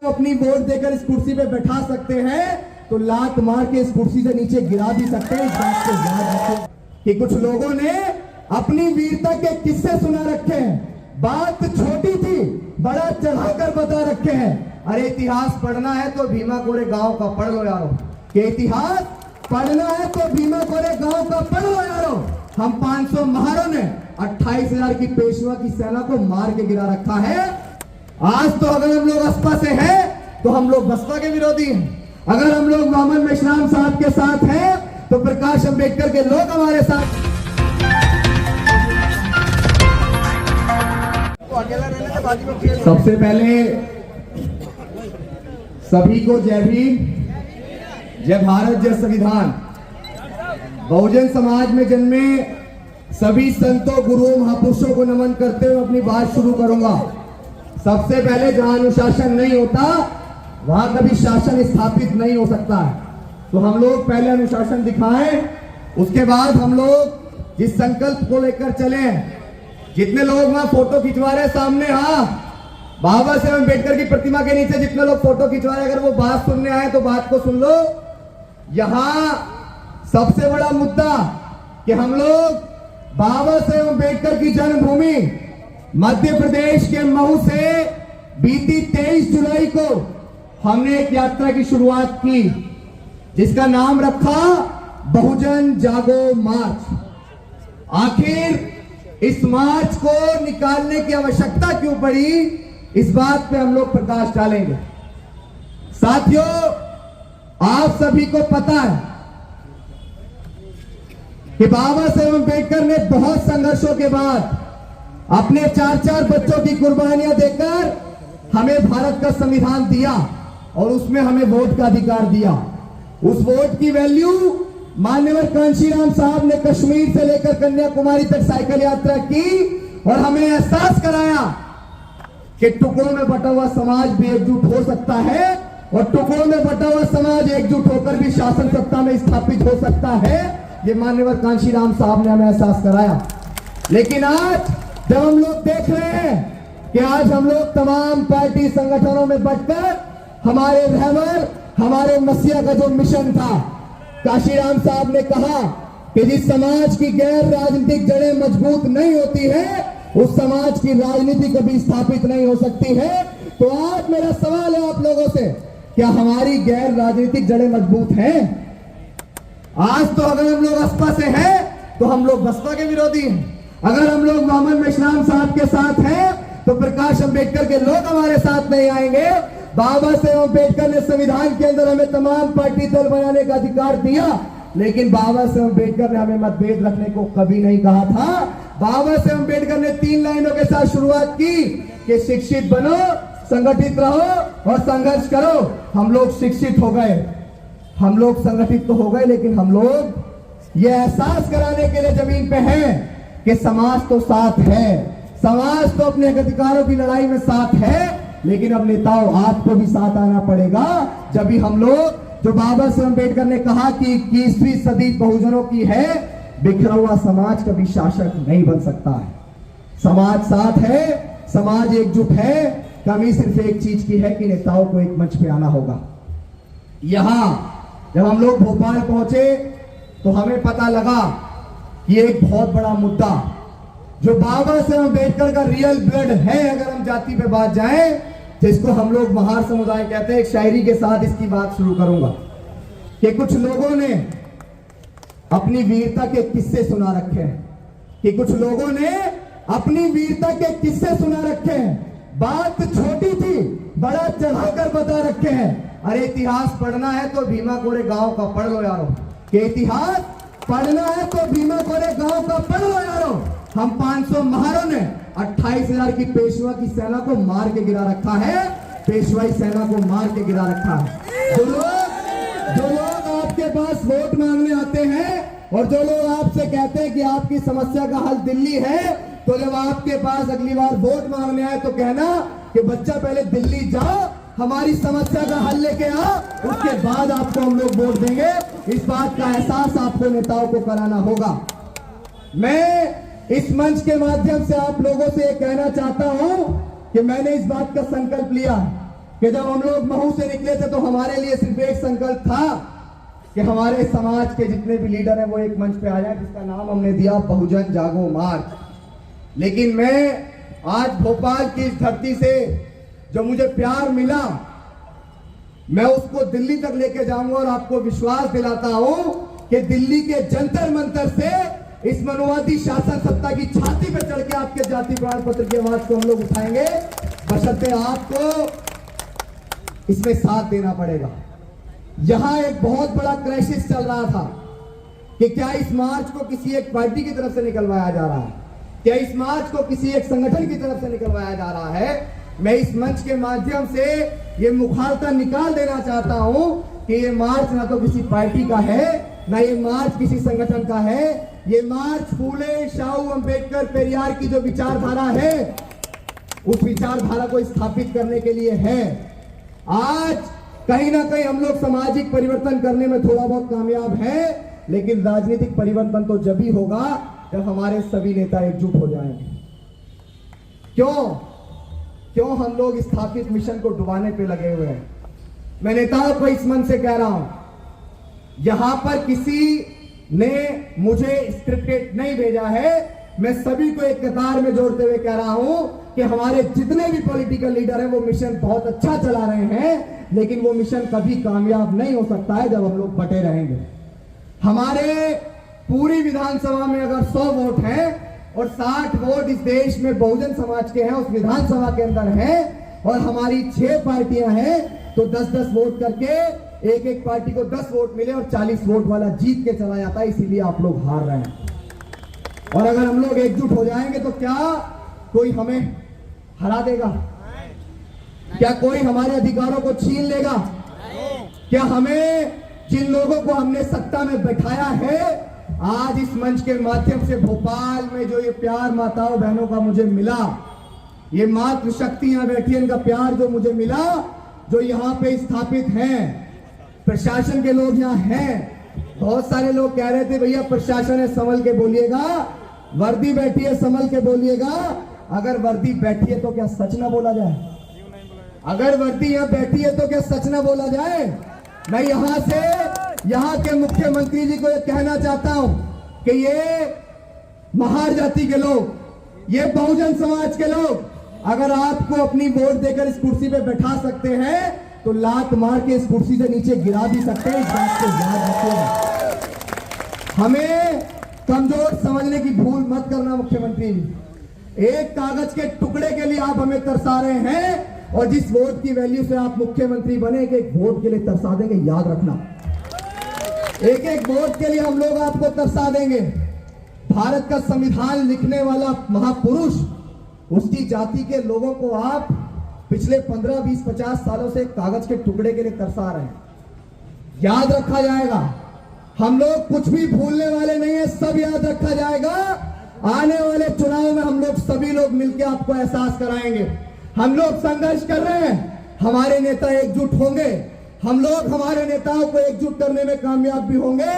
अपनी वोट देकर इस कुर्सी पे बैठा सकते हैं तो लात मार के इस कुर्सी से नीचे गिरा भी सकते हैं। इस बात को याद रखें कि कुछ लोगों ने अपनी वीरता के किस्से सुना रखे हैं, बात छोटी थी बड़ा चढ़ाकर बता रखे हैं। अरे इतिहास पढ़ना है तो भीमा कोरे गांव का पढ़ लो यारो, कि इतिहास पढ़ना है तो भीमा कोरे गांव का पढ़ लो यारो। हम 500 महारों ने 28,000 की पेशवा की सेना को मार के गिरा रखा है। आज तो अगर हम लोग बसपा से हैं तो हम लोग बसपा के विरोधी हैं। अगर हम लोग मोहम्मद मेश्राम साहब के साथ हैं तो प्रकाश अंबेडकर के लोग हमारे साथ। सबसे पहले सभी को जय भीम, जय भारत, जय संविधान। बहुजन समाज में जन्मे सभी संतों, गुरुओं, महापुरुषों को नमन करते हुए अपनी बात शुरू करूंगा। सबसे पहले जहां अनुशासन नहीं होता वहां कभी शासन स्थापित नहीं हो सकता है। तो हम लोग पहले अनुशासन दिखाएं, उसके बाद हम लोग जिस संकल्प को लेकर चले। जितने लोग वहां फोटो खिंचवा रहे सामने, हाँ, बाबा साहेब अम्बेडकर की प्रतिमा के नीचे जितने लोग फोटो खिंचवा रहे, अगर वो बात सुनने आए तो बात को सुन लो। यहां सबसे बड़ा मुद्दा कि हम लोग बाबा साहेब अम्बेडकर की जन्मभूमि मध्य प्रदेश के महू से बीती 23 जुलाई को हमने एक यात्रा की शुरुआत की जिसका नाम रखा बहुजन जागो मार्च। आखिर इस मार्च को निकालने की आवश्यकता क्यों पड़ी, इस बात पे हम लोग प्रकाश डालेंगे। साथियों, आप सभी को पता है कि बाबा साहेब अम्बेडकर ने बहुत संघर्षों के बाद अपने 4-4 बच्चों की कुर्बानियां देकर हमें भारत का संविधान दिया और उसमें हमें वोट का अधिकार दिया। उस वोट की वैल्यू माननीय कांशीराम साहब ने कश्मीर से लेकर कन्याकुमारी तक साइकिल यात्रा की और हमें एहसास कराया कि टुकड़ों में बटा हुआ समाज भी एकजुट हो सकता है और टुकड़ों में बटा हुआ समाज एकजुट होकर भी शासन सत्ता में स्थापित हो सकता है। ये माननीय कांशीराम साहब ने हमें एहसास कराया। लेकिन आज जब हम लोग देख रहे हैं कि आज हम लोग तमाम पार्टी संगठनों में बटकर हमारे रहबर, हमारे मसीहा का जो मिशन था, कांशीराम साहब ने कहा कि जिस समाज की गैर राजनीतिक जड़ें मजबूत नहीं होती है उस समाज की राजनीति कभी स्थापित नहीं हो सकती है। तो आज मेरा सवाल है आप लोगों से, क्या हमारी गैर राजनीतिक जड़ें मजबूत हैं? आज तो अगर हम लोग बसपा से हैं तो हम लोग बसपा के विरोधी हैं। अगर हम लोग मोहम्मद मेश्राम साहब के साथ हैं तो प्रकाश अंबेडकर के लोग हमारे साथ नहीं आएंगे। बाबा साहेब अम्बेडकर ने संविधान के अंदर हमें तमाम पार्टी दल बनाने का अधिकार दिया, लेकिन बाबा साहेब अम्बेडकर ने हमें मतभेद रखने को कभी नहीं कहा था। बाबा साहेब अम्बेडकर ने 3 लाइनों के साथ शुरुआत की कि शिक्षित बनो, संगठित रहो और संघर्ष करो। हम लोग शिक्षित हो गए, हम लोग संगठित तो हो गए, लेकिन हम लोग ये एहसास कराने के लिए जमीन पे हैं कि समाज तो साथ है, समाज तो अपने अधिकारों की लड़ाई में साथ है, लेकिन अब नेताओं आपको भी साथ आना पड़ेगा। जब भी हम लोग, जो बाबा साहेब अम्बेडकर ने कहा कि 21वीं सदी बहुजनों की है, बिखरा हुआ समाज कभी शासक नहीं बन सकता है। समाज साथ है, समाज एकजुट है। कमी सिर्फ एक चीज की है कि नेताओं को एक मंच पे आना होगा। यहां जब हम लोग भोपाल पहुंचे तो हमें पता लगा कि एक बहुत बड़ा मुद्दा जो बाबा साहेब अम्बेडकर का रियल ब्लड है, अगर हम जाति पे बात जाएं, जिसको हम लोग महार समुदाय कहते हैं। एक शायरी के साथ इसकी बात शुरू करूंगा कि कुछ लोगों ने अपनी वीरता के किस्से सुना रखे हैं, कि कुछ लोगों ने अपनी वीरता के किस्से सुना रखे हैं, बात छोटी थी बड़ा चढ़ाकर बता रखे हैं। अरे इतिहास पढ़ना है तो भीमा कोरे गांव का पढ़ लो यारो, कि इतिहास पढ़ना है तो भीमा कोरे गांव का पढ़ लो यारो। हम 500 महारों ने 28,000 की पेशवा की सेना को मार के गिरा रखा है, पेशवाई सेना को मार के गिरा रखा है। जो लोग आपके पास वोट मांगने आते हैं और जो लोग आपसे कहते हैं कि आपकी समस्या का हल दिल्ली है, तो जब आपके पास अगली बार वोट मांगने आए तो कहना कि बच्चा पहले दिल्ली जाओ, हमारी समस्या का हल लेके आओ, उसके बाद आपको हम लोग वोट देंगे। इस बात का एहसास आपको नेताओं को कराना होगा। मैं इस मंच के माध्यम से आप लोगों से ये कहना चाहता हूं कि मैंने इस बात का संकल्प लिया कि जब हम लोग महू से निकले थे तो हमारे लिए सिर्फ एक संकल्प था कि हमारे समाज के जितने भी लीडर हैं वो एक मंच पे आ जाए, जिसका नाम हमने दिया बहुजन जागो मार्च। लेकिन मैं आज भोपाल की इस धरती से जो मुझे प्यार मिला, मैं उसको दिल्ली तक लेके जाऊंगा और आपको विश्वास दिलाता हूं कि दिल्ली के जंतर मंतर से इस मनुवादी शासन सत्ता की छाती पे चढ़ के आपके जाति प्रमाण पत्र की आवाज को हम लोग उठाएंगे, बशर्ते आपको इसमें साथ देना पड़ेगा। यहां एक बहुत बड़ा क्राइसिस चल रहा था कि क्या इस मार्च को किसी एक पार्टी की तरफ से निकलवाया जा रहा है, क्या इस मार्च को किसी एक संगठन की तरफ से निकलवाया जा रहा है। मैं इस मंच के माध्यम से ये मुखालता निकाल देना चाहता हूं कि ये मार्च ना तो किसी पार्टी का है, ना ये मार्च किसी संगठन का है। ये मार्च फूले शाहू अंबेडकर पेरियार की जो विचारधारा है, उस विचारधारा को स्थापित करने के लिए है। आज कहीं ना कहीं हम लोग सामाजिक परिवर्तन करने में थोड़ा बहुत कामयाब हैं, लेकिन राजनीतिक परिवर्तन तो जब ही होगा जब हमारे सभी नेता एकजुट हो जाएंगे। क्यों हम लोग स्थापित मिशन को डुबाने पे लगे हुए हैं। मैं नेताओं को इस मन से कह रहा हूं, यहां पर किसी ने मुझे स्क्रिप्टेड नहीं भेजा है। मैं सभी को एक कतार में जोड़ते हुए कह रहा हूं कि हमारे जितने भी पॉलिटिकल लीडर हैं वो मिशन बहुत अच्छा चला रहे हैं, लेकिन वो मिशन कभी कामयाब नहीं हो सकता है जब हम लोग बटे रहेंगे। हमारे पूरी विधानसभा में अगर 100 वोट हैं और 60 वोट इस देश में बहुजन समाज के हैं, उस विधानसभा के अंदर हैं, और हमारी 6 पार्टियां हैं, तो 10-10 वोट करके एक एक पार्टी को 10 वोट मिले और 40 वोट वाला जीत के चला जाता है। इसीलिए आप लोग हार रहे हैं। और अगर हम लोग एकजुट हो जाएंगे तो क्या कोई हमें हरा देगा? क्या कोई हमारे अधिकारों को छीन लेगा? क्या हमें जिन लोगों को हमने सत्ता में बैठाया है, आज इस मंच के माध्यम से भोपाल में जो ये प्यार माताओं बहनों का मुझे मिला, ये मातृ शक्ति यहां बैठी है, इनका प्यार जो मुझे मिला, जो यहाँ पे स्थापित हैं, प्रशासन के लोग यहाँ हैं। बहुत सारे लोग कह रहे थे भैया प्रशासन है संभल के बोलिएगा, वर्दी बैठी है संभल के बोलिएगा। अगर वर्दी बैठी है तो क्या सच ना बोला जाए? अगर वर्दी यहाँ बैठी है तो क्या सच ना बोला जाए? मैं यहाँ के मुख्यमंत्री जी को ये कहना चाहता हूं कि ये महार जाति के लोग, ये बहुजन समाज के लोग, अगर आपको अपनी वोट देकर इस कुर्सी पे बैठा सकते हैं तो लात मार के इस कुर्सी से नीचे गिरा भी सकते हैं। इस बात को याद रखिएगा। हमें कमजोर समझने की भूल मत करना मुख्यमंत्री जी। एक कागज के टुकड़े के लिए आप हमें तरसा रहे हैं, और जिस वोट की वैल्यू से आप मुख्यमंत्री बने, एक वोट के लिए तरसा देंगे, याद रखना। एक एक वोट के लिए हम लोग आपको तरसा देंगे। भारत का संविधान लिखने वाला महापुरुष, उसकी जाति के लोगों को आप पिछले 15, 20, 50 सालों से कागज के टुकड़े के लिए तरसा रहे हैं। याद रखा जाएगा। हम लोग कुछ भी भूलने वाले नहीं है, सब याद रखा जाएगा। आने वाले चुनाव में हम लोग सभी लोग मिलकर आपको एहसास कराएंगे। हम लोग संघर्ष कर रहे हैं, हमारे नेता एकजुट होंगे। हम लोग हमारे नेताओं को एकजुट करने में कामयाब भी होंगे।